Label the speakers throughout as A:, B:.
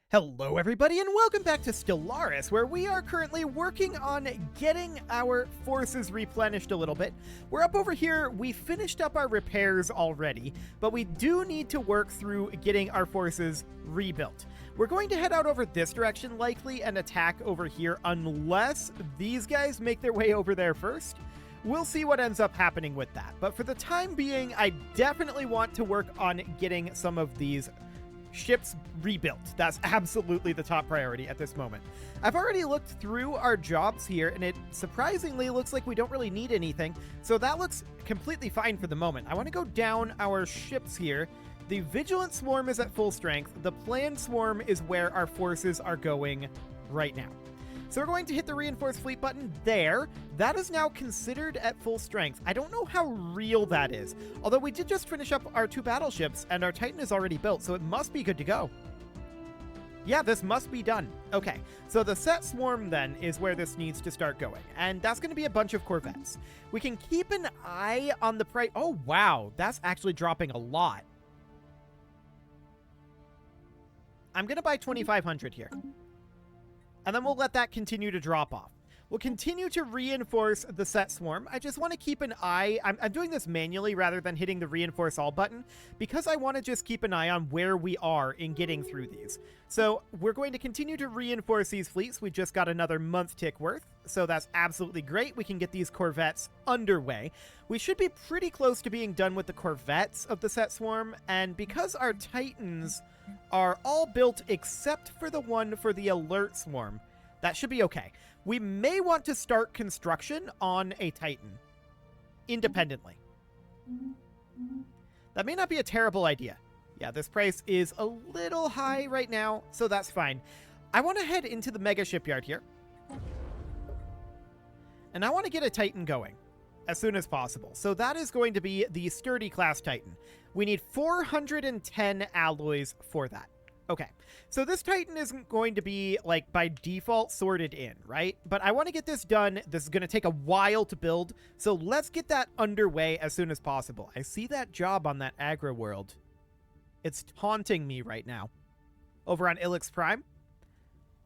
A: Hello everybody and welcome back to Stellaris, where we are currently working on getting our forces replenished a little bit. We're up over here, we finished up our repairs already, but we do need to work through getting our forces rebuilt. We're going to head out over this direction likely and attack over here unless these guys make their way over there first. We'll see what ends up happening with that, but for the time being, I definitely want to work on getting some of these ships rebuilt. That's absolutely the top priority at this moment. I've already looked through our jobs here, and it surprisingly looks like we don't really need anything, so that looks completely fine for the moment. I want to go down our ships here. The Vigilant Swarm is at full strength. The Planned Swarm is where our forces are going right now. So we're going to hit the Reinforced Fleet button there. That is now considered at full strength. I don't know how real that is, although we did just finish up our 2 battleships, and our Titan is already built, so it must be good to go. Yeah, this must be done. Okay, so the set swarm then is where this needs to start going, and that's going to be a bunch of corvettes. We can keep an eye on the price. Oh, wow, that's actually dropping a lot. I'm going to buy 2,500 here. And then we'll let that continue to drop off. We'll continue to reinforce the set swarm. I just want to keep an eye. I'm doing this manually rather than hitting the reinforce all button because I want to just keep an eye on where we are in getting through these. So we're going to continue to reinforce these fleets. We just got another month tick worth, so that's absolutely great. We can get these corvettes underway. We should be pretty close to being done with the corvettes of the set swarm, and because our Titans are all built except for the one for the alert swarm, that should be okay. We may want to start construction on a Titan independently. That may not be a terrible idea. Yeah, this price is a little high right now, so that's fine. I want to head into the mega shipyard here. And I want to get a Titan going as soon as possible. So that is going to be the Sturdy class Titan. We need 410 alloys for that. Okay, so this Titan isn't going to be, like, by default sorted in, right? But I want to get this done. This is going to take a while to build, so let's get that underway as soon as possible. I see that job on that Agra world. It's taunting me right now. Over on Ilix Prime?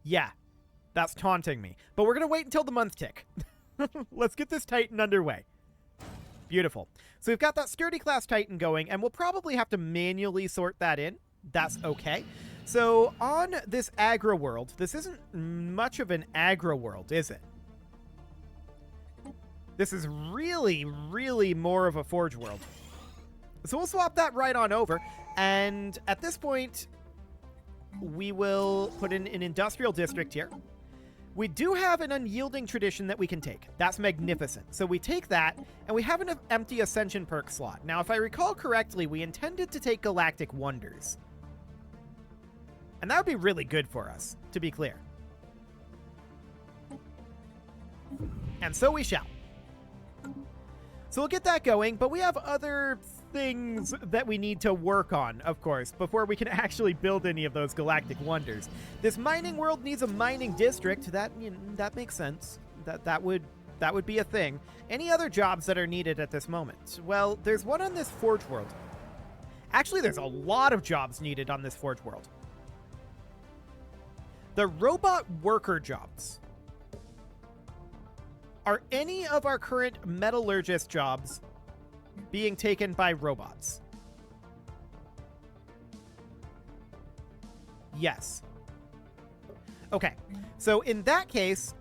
A: Yeah, that's taunting me. But we're going to wait until the month tick. Let's get this Titan underway. Beautiful. So we've got that Sturdy class Titan going, and we'll probably have to manually sort that in. That's okay. So on this Agra world, this isn't much of an Agra world, is it? This is really, really more of a Forge world. So we'll swap that right on over. And at this point, we will put in an industrial district here. We do have an unyielding tradition that we can take. That's magnificent. So we take that, and we have an empty Ascension perk slot. Now, if I recall correctly, we intended to take Galactic Wonders. And that would be really good for us, to be clear. And so we shall. So we'll get that going, but we have other things that we need to work on, of course, before we can actually build any of those Galactic Wonders. This mining world needs a mining district. That, you know, that makes sense. That would be a thing. Any other jobs that are needed at this moment? Well, there's one on this Forge world. Actually, there's a lot of jobs needed on this Forge world. The robot worker jobs. Are any of our current metallurgist jobs being taken by robots? Yes. Okay, so in that case,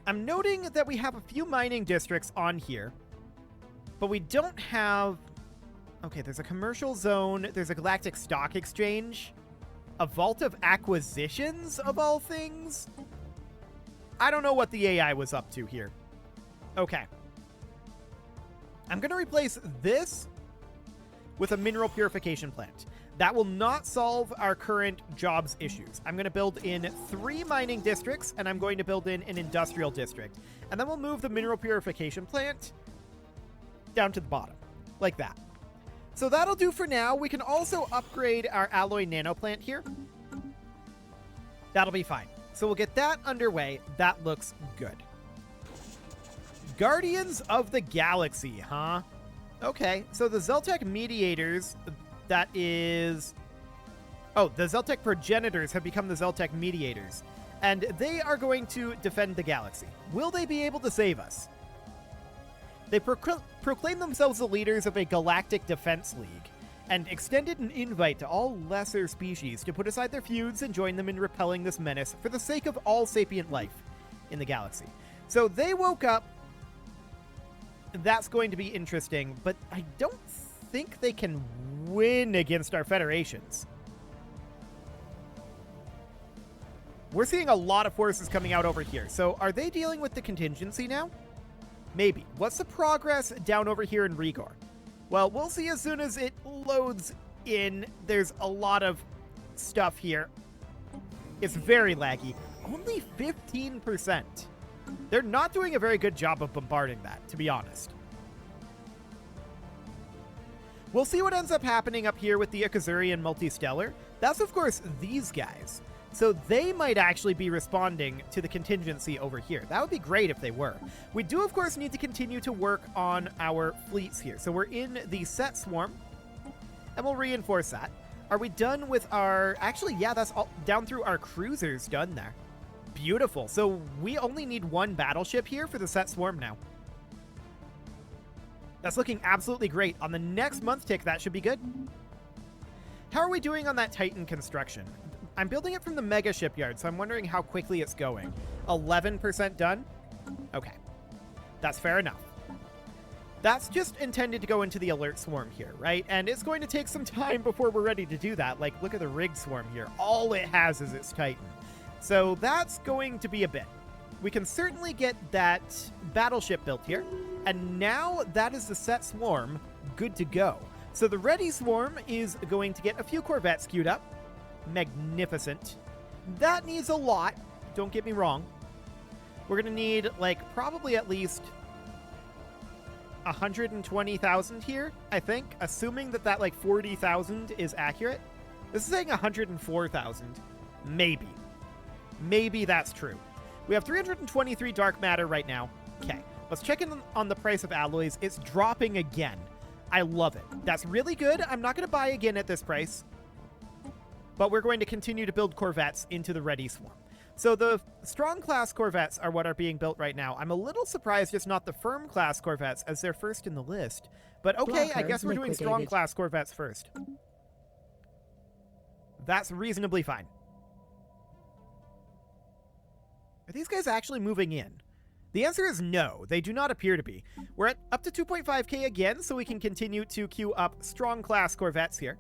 A: I'm noting that we have a few mining districts on here, but we don't have... Okay, there's a commercial zone, there's a galactic stock exchange, a vault of acquisitions, of all things. I don't know what the AI was up to here. Okay. I'm going to replace this with a mineral purification plant. That will not solve our current jobs issues. I'm going to build in 3 mining districts, and I'm going to build in an industrial district. And then we'll move the mineral purification plant down to the bottom, like that. So that'll do for now. We can also upgrade our alloy nano plant here. That'll be fine. So we'll get that underway. That looks good. Guardians of the Galaxy, huh? Okay, so the Zeltec Mediators, that is Oh, the Zeltec progenitors have become the Zeltec mediators, and they are going to defend the galaxy. Will they be able to save us? They proclaim themselves the leaders of a galactic defense league, and extended an invite to all lesser species to put aside their feuds and join them in repelling this menace for the sake of all sapient life in the galaxy. So they woke up. That's going to be interesting, but I don't think they can win against our federations. We're seeing a lot of forces coming out over here. So are they dealing with the contingency now? Maybe. What's the progress down over here in Rigor? Well, we'll see as soon as it loads in. There's a lot of stuff here. It's very laggy. Only 15%. They're not doing a very good job of bombarding that, to be honest. We'll see what ends up happening up here with the Akazurian Multistellar. That's, of course, these guys. So they might actually be responding to the contingency over here. That would be great if they were. We do, of course, need to continue to work on our fleets here. So we're in the set swarm, and we'll reinforce that. Are we done with our... Actually, yeah, that's all down through our cruisers done there. Beautiful. So we only need one battleship here for the set swarm now. That's looking absolutely great. On the next month tick, that should be good. How are we doing on that Titan construction? I'm building it from the mega shipyard, so I'm wondering how quickly it's going. 11% done? Okay. That's fair enough. That's just intended to go into the alert swarm here, right? And it's going to take some time before we're ready to do that. Like, look at the rig swarm here. All it has is its Titan. So that's going to be a bit. We can certainly get that battleship built here. And now that is the set swarm good to go. So the ready swarm is going to get a few corvettes queued up. Magnificent. That needs a lot. Don't get me wrong. We're going to need, like, probably at least 120,000 here, I think. Assuming that, like, 40,000 is accurate. This is saying 104,000. Maybe. Maybe that's true. We have 323 dark matter right now. Okay. Let's check in on the price of alloys. It's dropping again. I love it. That's really good. I'm not going to buy again at this price. But we're going to continue to build corvettes into the ready swarm. So the strong class corvettes are what are being built right now. I'm a little surprised it's not the firm class corvettes as they're first in the list. But okay, I guess we're doing strong class corvettes first. That's reasonably fine. Are these guys actually moving in? The answer is no, they do not appear to be. We're at up to 2.5k again, so we can continue to queue up strong class corvettes here.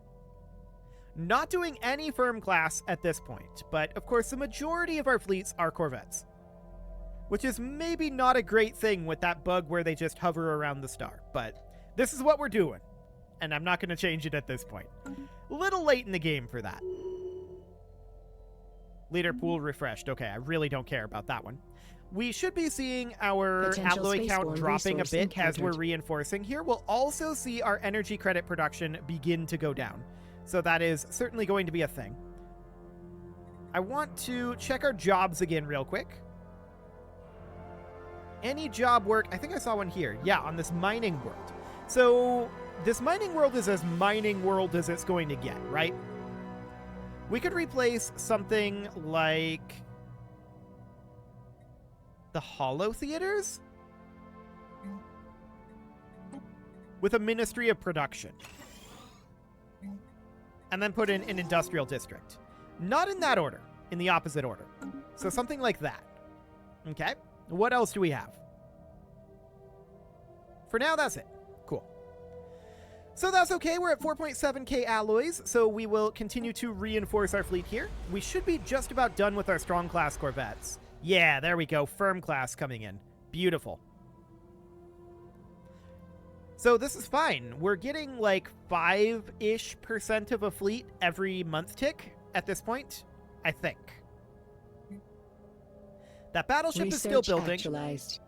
A: Not doing any firm class at this point, but of course the majority of our fleets are corvettes. Which is maybe not a great thing with that bug where they just hover around the star, but this is what we're doing. And I'm not going to change it at this point. A little late in the game for that. Leader pool refreshed. Okay, I really don't care about that one. We should be seeing our alloy count dropping a bit as we're reinforcing here. We'll also see our energy credit production begin to go down. So that is certainly going to be a thing. I want to check our jobs again real quick. Any job work? I think I saw one here. Yeah, on this mining world. So this mining world is as mining world as it's going to get, right? We could replace something like the Hollow Theaters with a Ministry of Production. And then put in an industrial district. Not in that order, in the opposite order. So something like that. Okay, what else do we have? For now, that's it. Cool. So that's okay, we're at 4.7k alloys, so we will continue to reinforce our fleet here. We should be just about done with our strong class corvettes. Yeah, there we go, firm class coming in. Beautiful. So this is fine. We're getting like 5-ish% of a fleet every month tick at this point, I think. That battleship is still building.
B: Actualized.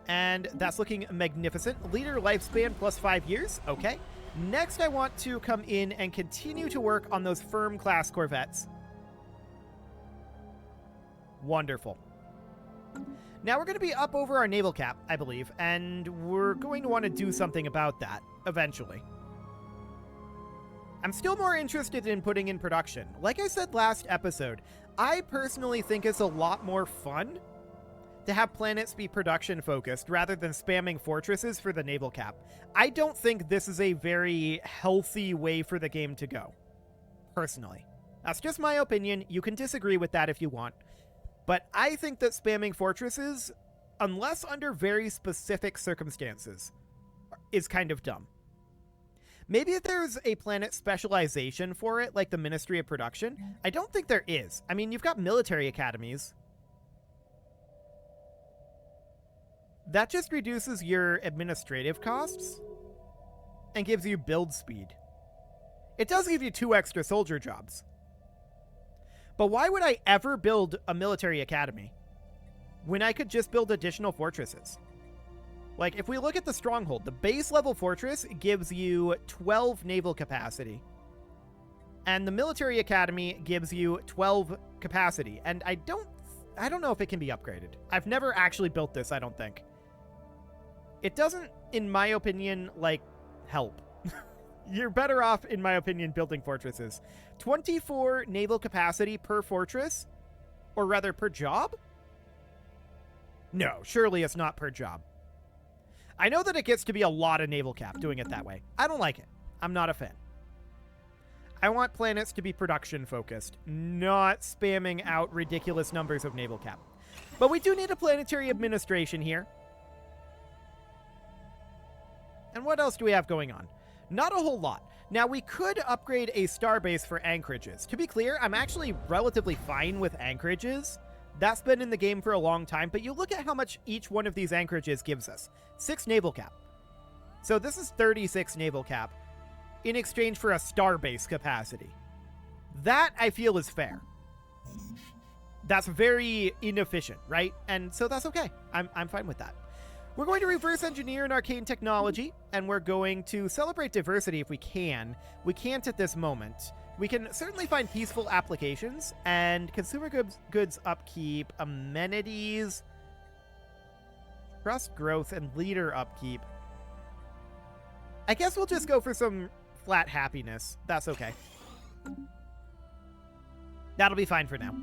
A: And that's looking magnificent. Leader lifespan plus 5 years. Okay. Next, I want to come in and continue to work on those firm class corvettes. Wonderful. Now we're going to be up over our naval cap, I believe, and we're going to want to do something about that eventually. I'm still more interested in putting in production. Like I said last episode, I personally think it's a lot more fun to have planets be production focused rather than spamming fortresses for the naval cap. I don't think this is a very healthy way for the game to go, personally. That's just my opinion. You can disagree with that if you want. But I think that spamming fortresses, unless under very specific circumstances, is kind of dumb. Maybe if there's a planet specialization for it, like the Ministry of Production. I don't think there is. I mean, you've got military academies. That just reduces your administrative costs and gives you build speed. It does give you 2 extra soldier jobs. But why would I ever build a military academy when I could just build additional fortresses? Like, if we look at the Stronghold, the base level fortress gives you 12 naval capacity. And the military academy gives you 12 capacity. And I don't know if it can be upgraded. I've never actually built this, I don't think. It doesn't, in my opinion, like, help. You're better off, in my opinion, building fortresses. 24 naval capacity per fortress? Or rather, per job? No, surely it's not per job. I know that it gets to be a lot of naval cap doing it that way. I don't like it. I'm not a fan. I want planets to be production focused, not spamming out ridiculous numbers of naval cap. But we do need a planetary administration here. And what else do we have going on? Not a whole lot. Now, we could upgrade a starbase for anchorages. To be clear, I'm actually relatively fine with anchorages. That's been in the game for a long time, but you look at how much each one of these anchorages gives us. 6 naval cap. So this is 36 naval cap in exchange for a starbase capacity. That, I feel, is fair. That's very inefficient, right? And so that's okay. I'm fine with that. We're going to reverse engineer an arcane technology, and we're going to celebrate diversity if we can. We can't at this moment. We can certainly find peaceful applications and consumer goods upkeep, amenities, trust growth, and leader upkeep. I guess we'll just go for some flat happiness. That's okay. That'll be fine for now.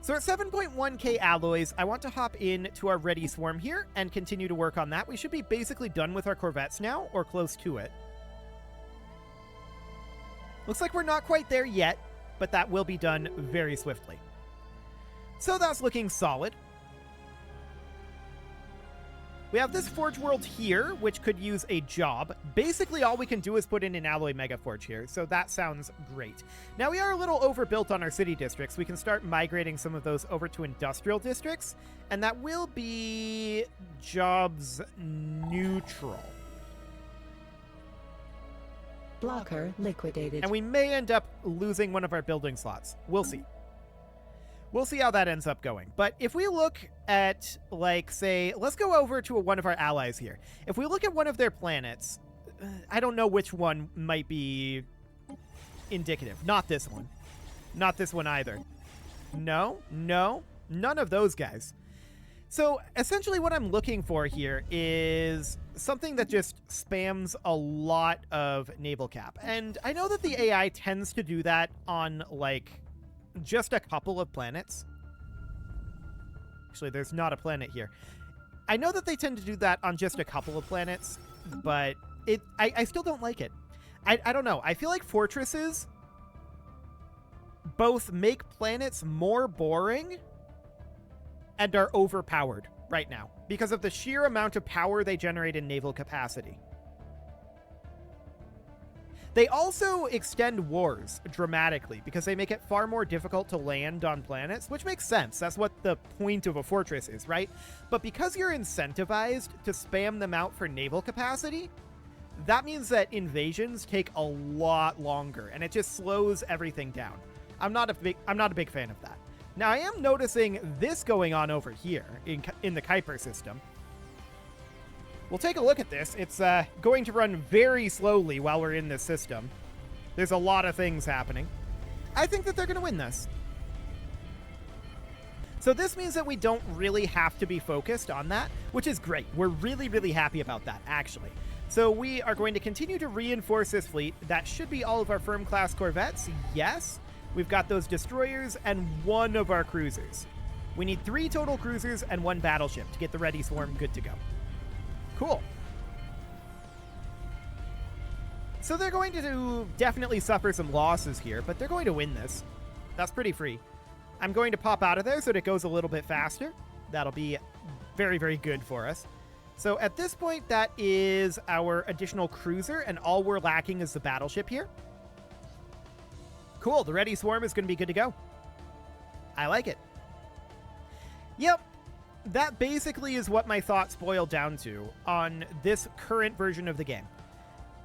A: So at 7.1k alloys, I want to hop in to our ready swarm here and continue to work on that. We should be basically done with our corvettes now, or close to it. Looks like we're not quite there yet, but that will be done very swiftly. So that's looking solid. We have this Forge World here, which could use a job. Basically, all we can do is put in an Alloy Mega Forge here, so that sounds great. Now, we are a little overbuilt on our city districts. We can start migrating some of those over to industrial districts, and that will be jobs neutral.
B: Blocker liquidated.
A: And we may end up losing one of our building slots. We'll see. We'll see how that ends up going. But if we look at, like, say, let's go over to one of our allies here. If we look at one of their planets, I don't know which one might be indicative. Not this one. Not this one either. No, none of those guys. So essentially what I'm looking for here is something that just spams a lot of naval cap. And I know that the AI tends to do that on, like, just a couple of planets. Actually, there's not a planet here. I know that they tend to do that on just a couple of planets, but I still don't like it. I don't know. I feel like fortresses both make planets more boring and are overpowered right now because of the sheer amount of power they generate in naval capacity. They also extend wars dramatically because they make it far more difficult to land on planets, which makes sense. That's what the point of a fortress is, right? But because you're incentivized to spam them out for naval capacity, that means that invasions take a lot longer, and it just slows everything down. I'm not a big fan of that. Now, I am noticing this going on over here in the Kuiper system. We'll take a look at this. It's going to run very slowly while we're in this system. There's a lot of things happening. I think that they're going to win this. So this means that we don't really have to be focused on that, which is great. We're really, really happy about that, actually. So we are going to continue to reinforce this fleet. That should be all of our firm-class corvettes. Yes, we've got those destroyers and one of our cruisers. We need 3 total cruisers and 1 battleship to get the Ready Swarm good to go. Cool. So they're going to definitely suffer some losses here, but they're going to win this. That's pretty free. I'm going to pop out of there so that it goes a little bit faster. That'll be very, very good for us. So at this point, that is our additional cruiser, and all we're lacking is the battleship here. Cool, the Ready Swarm is going to be good to go. I like it. Yep, that basically is what my thoughts boil down to on this current version of the game.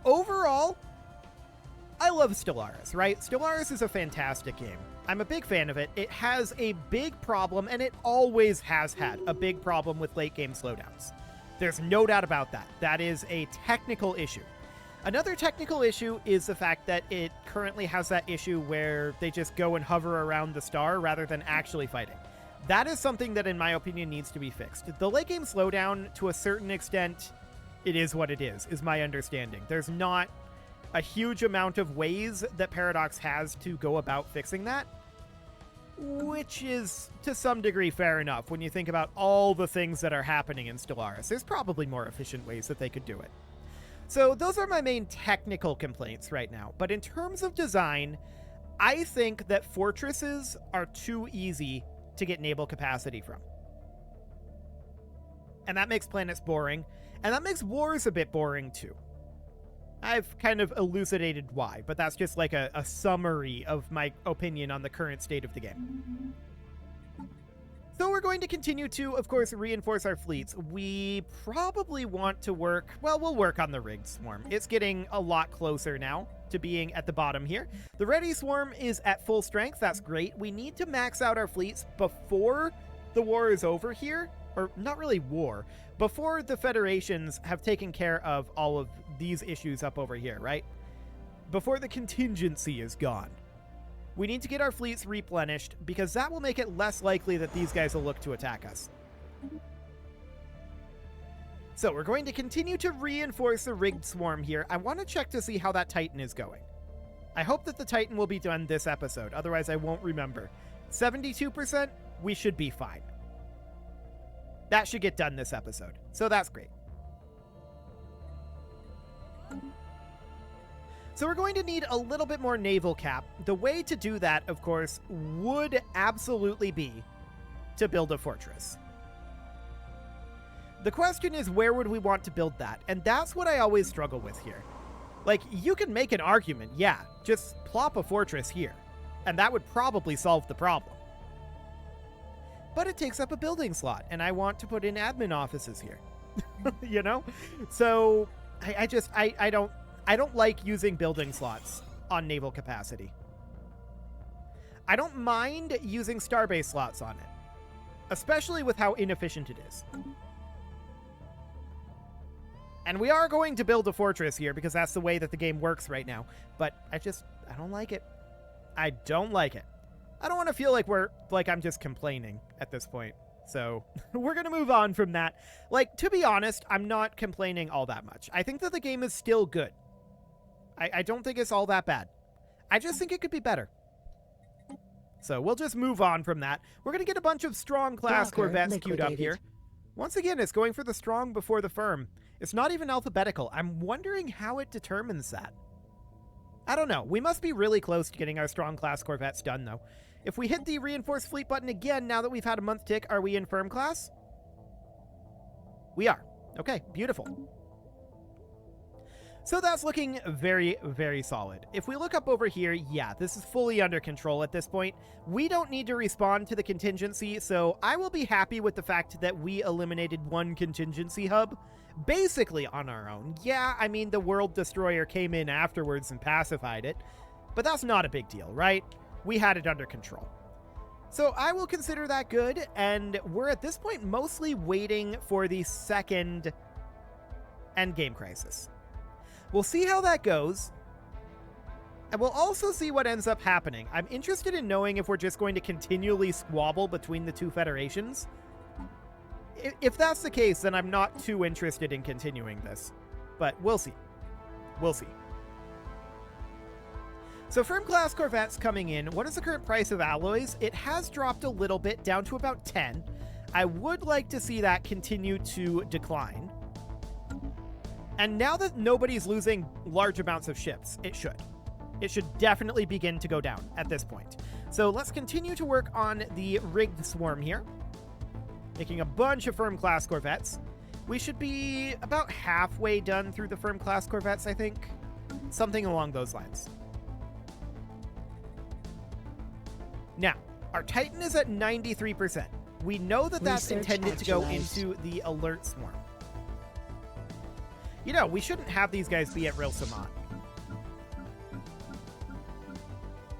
A: Overall, I love Stellaris, right? Stellaris is a fantastic game. I'm a big fan of it. It has a big problem, and it always has had a big problem with late game slowdowns. There's no doubt about that. That is a technical issue. Another technical issue is the fact that it currently has that issue where they just go and hover around the star rather than actually fighting. That is something that, in my opinion, needs to be fixed. The late game slowdown, to a certain extent, it is what it is my understanding. There's not a huge amount of ways that Paradox has to go about fixing that, which is, to some degree, fair enough when you think about all the things that are happening in Stellaris. There's probably more efficient ways that they could do it. So those are my main technical complaints right now. But in terms of design, I think that fortresses are too easy to get naval capacity from. And that makes planets boring. And that makes wars a bit boring too. I've kind of elucidated why, but that's just like a summary of my opinion on the current state of the game. So we're going to continue to, of course, reinforce our fleets. We probably want to work, well, we'll work on the rigged swarm. It's getting a lot closer now to being at the bottom here. The Ready Swarm is at full strength. That's great. We need to max out our fleets before the war is over here. Or not really war, before the Federations have taken care of all of these issues up over here, right? Before the contingency is gone. We need to get our fleets replenished because that will make it less likely that these guys will look to attack us. So we're going to continue to reinforce the rigged swarm here. I want to check to see how that Titan is going. I hope that the Titan will be done this episode, otherwise I won't remember. 72%, we should be fine. That should get done this episode, so that's great. So we're going to need a little bit more naval cap. The way to do that, of course, would absolutely be to build a fortress. The question is, where would we want to build that? And that's what I always struggle with here. Like, you can make an argument, yeah, just plop a fortress here, and that would probably solve the problem. But it takes up a building slot, and I want to put in admin offices here. You know? So I don't like using building slots on naval capacity. I don't mind using starbase slots on it, especially with how inefficient it is. And we are going to build a fortress here because that's the way that the game works right now. But I don't like it. I don't like it. I don't want to feel like I'm just complaining at this point. So we're going to move on from that. Like, to be honest, I'm not complaining all that much. I think that the game is still good. I don't think it's all that bad. I just think it could be better. So we'll just move on from that. We're going to get a bunch of strong class corvettes queued up here. Once again, it's going for the strong before the firm. It's not even alphabetical. I'm wondering how it determines that. I don't know. We must be really close to getting our strong class corvettes done, though. If we hit the reinforced fleet button again, now that we've had a month tick, are we in firm class? We are. Okay, beautiful. So that's looking very, very solid. If we look up over here, yeah, this is fully under control at this point. We don't need to respond to the contingency, so I will be happy with the fact that we eliminated one contingency hub, basically on our own. Yeah, I mean, the World Destroyer came in afterwards and pacified it, but that's not a big deal, right? We had it under control. So I will consider that good, and we're at this point mostly waiting for the second endgame crisis. We'll see how that goes, and we'll also see what ends up happening. I'm interested in knowing if we're just going to continually squabble between the two federations. If that's the case, then I'm not too interested in continuing this. but we'll see. We'll see. So firm class corvettes coming in. What is the current price of alloys? It has dropped a little bit, down to about 10. I would like to see that continue to decline. And now that nobody's losing large amounts of ships, it should. It should definitely begin to go down at this point. So let's continue to work on the rigged swarm here, making a bunch of firm class corvettes. We should be about halfway done through the firm class corvettes, I think. Something along those lines. Now, our Titan is at 93%. We know that that's intended to go into the alert swarm. You know, we shouldn't have these guys be at Real Saman.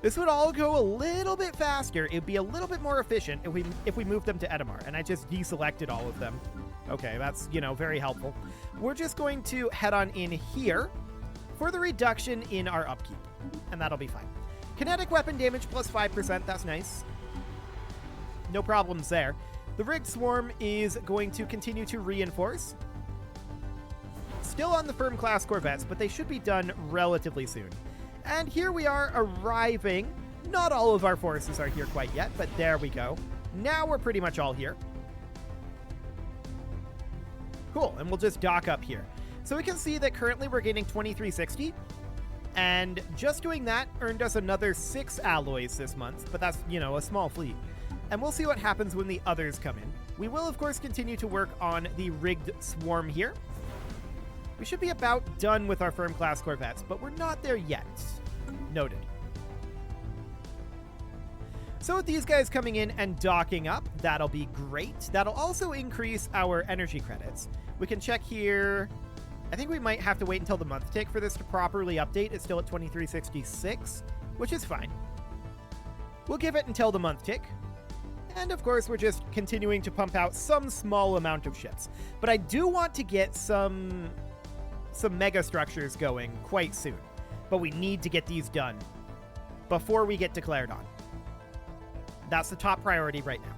A: This would all go a little bit faster. It'd be a little bit more efficient if we moved them to Edamar. And I just deselected all of them. Okay, that's, you know, very helpful. We're just going to head on in here for the reduction in our upkeep. And that'll be fine. Kinetic weapon damage plus 5%. That's nice. No problems there. The rigged swarm is going to continue to reinforce. Still on the firm class corvettes, but they should be done relatively soon. And here we are arriving. Not all of our forces are here quite yet, but there we go. Now we're pretty much all here. Cool, and we'll just dock up here. So we can see that currently we're gaining 2360. And just doing that earned us another 6 alloys this month, but that's, you know, a small fleet. And we'll see what happens when the others come in. We will, of course, continue to work on the rigged swarm here. We should be about done with our firm class corvettes, but we're not there yet. Noted. So with these guys coming in and docking up, that'll be great. That'll also increase our energy credits. We can check here. I think we might have to wait until the month tick for this to properly update. It's still at 2366, which is fine. We'll give it until the month tick. And of course, we're just continuing to pump out some small amount of ships. But I do want to get some mega structures going quite soon. But we need to get these done before we get declared on. That's the top priority right now.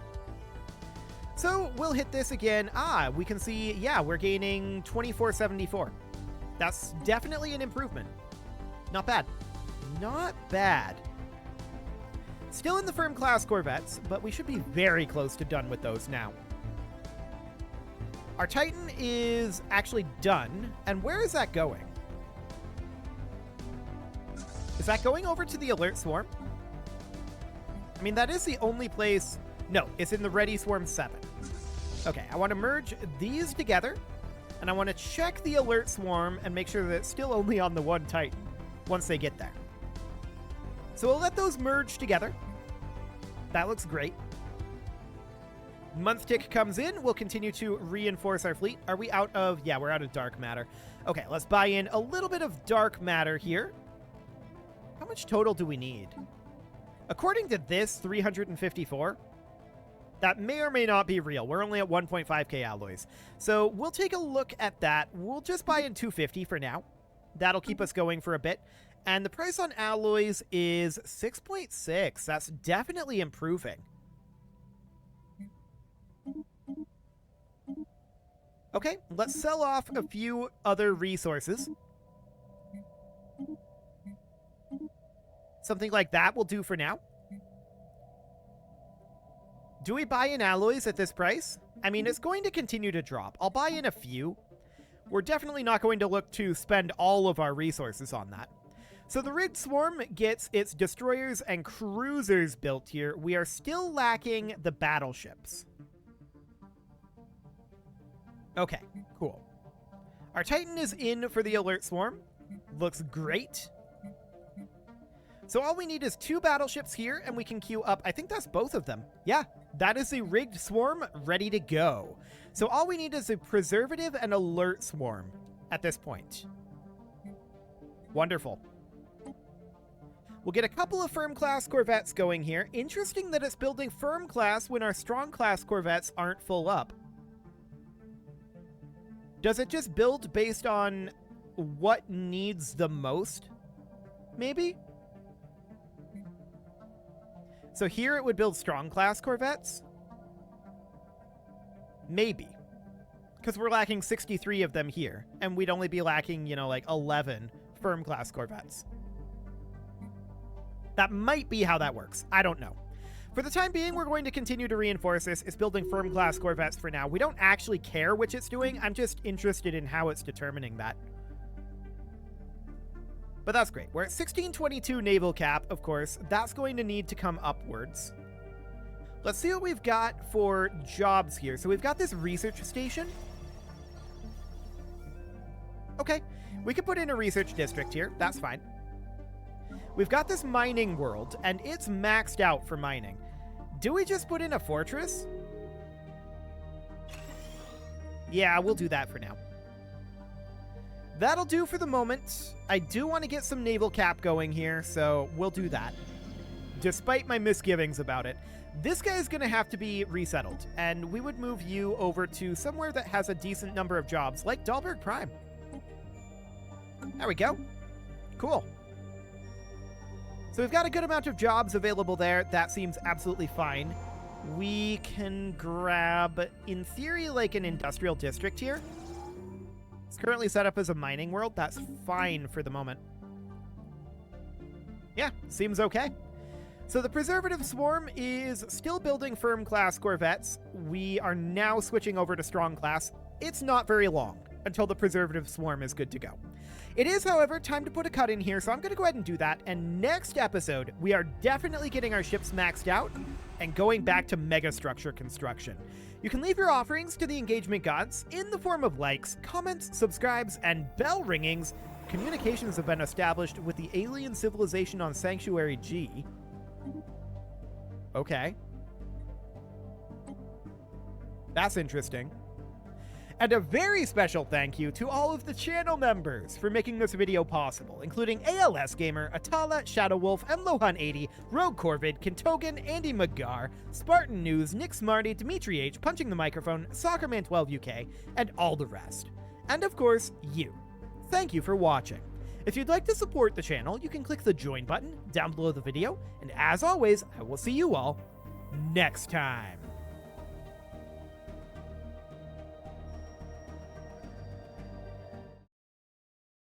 A: So we'll hit this again. We can see, yeah, we're gaining 2474. That's definitely an improvement. Not bad. Not bad. Still in the firm class corvettes, but we should be very close to done with those now. Our Titan is actually done. And where is that going? Is that going over to the alert swarm? I mean, that is the only place. No, it's in the ready swarm 7. Okay, I want to merge these together, and I want to check the alert swarm and make sure that it's still only on the one Titan once they get there. So we'll let those merge together. That looks great. Month tick comes in. We'll continue to reinforce our fleet. Are we out of... Yeah, we're out of dark matter. Okay, let's buy in a little bit of dark matter here. How much total do we need? According to this, 354. That may or may not be real. We're only at 1.5k alloys. So we'll take a look at that. We'll just buy in 250 for now. That'll keep us going for a bit. And the price on alloys is 6.6. That's definitely improving. Okay, let's sell off a few other resources. Something like that will do for now. Do we buy in alloys at this price? I mean, it's going to continue to drop. I'll buy in a few. We're definitely not going to look to spend all of our resources on that. So the rigged swarm gets its destroyers and cruisers built here. We are still lacking the battleships. Okay, cool. Our Titan is in for the alert swarm. Looks great. So all we need is 2 battleships here, and we can queue up. I think that's both of them. Yeah, that is the rigged swarm ready to go. So all we need is a preservative and alert swarm at this point. Wonderful. We'll get a couple of firm class corvettes going here. Interesting that it's building firm class when our strong class corvettes aren't full up. Does it just build based on what needs the most? Maybe? So here it would build strong class corvettes? Maybe. because we're lacking 63 of them here, and we'd only be lacking, you know, like 11 firm-class corvettes. That might be how that works. I don't know. For the time being, we're going to continue to reinforce this. It's building firm-class corvettes for now. We don't actually care which it's doing. I'm just interested in how it's determining that. But that's great. We're at 1622 naval cap, of course. That's going to need to come upwards. Let's see what we've got for jobs here. So we've got this research station. Okay, we could put in a research district here. That's fine. We've got this mining world, and it's maxed out for mining. Do we just put in a fortress? Yeah, we'll do that for now. That'll do for the moment. I do want to get some naval cap going here, so we'll do that. Despite my misgivings about it. This guy is going to have to be resettled, and we would move you over to somewhere that has a decent number of jobs, like Dahlberg Prime. There we go. Cool. So we've got a good amount of jobs available there. That seems absolutely fine. We can grab, in theory, like an industrial district here. It's currently set up as a mining world. That's fine for the moment. Yeah, seems okay. So the Preservative Swarm is still building firm-class corvettes. We are now switching over to strong-class. It's not very long until the Preservative Swarm is good to go. It is, however, time to put a cut in here, so I'm going to go ahead and do that. And next episode, we are definitely getting our ships maxed out and going back to megastructure construction. You can leave your offerings to the engagement gods in the form of likes, comments, subscribes, and bell ringings. Communications have been established with the alien civilization on Sanctuary G. Okay. That's interesting. And a very special thank you to all of the channel members for making this video possible, including ALS Gamer, Atala, Shadowwolf, Lohan80, Rogue Corvid, Kintogan, Andy McGar, Spartan News, Nick Smarty, Dimitri H, Punching the Microphone, Soccerman12 UK, and all the rest. And of course, you. Thank you for watching. If you'd like to support the channel, you can click the join button down below the video, and as always, I will see you all next time.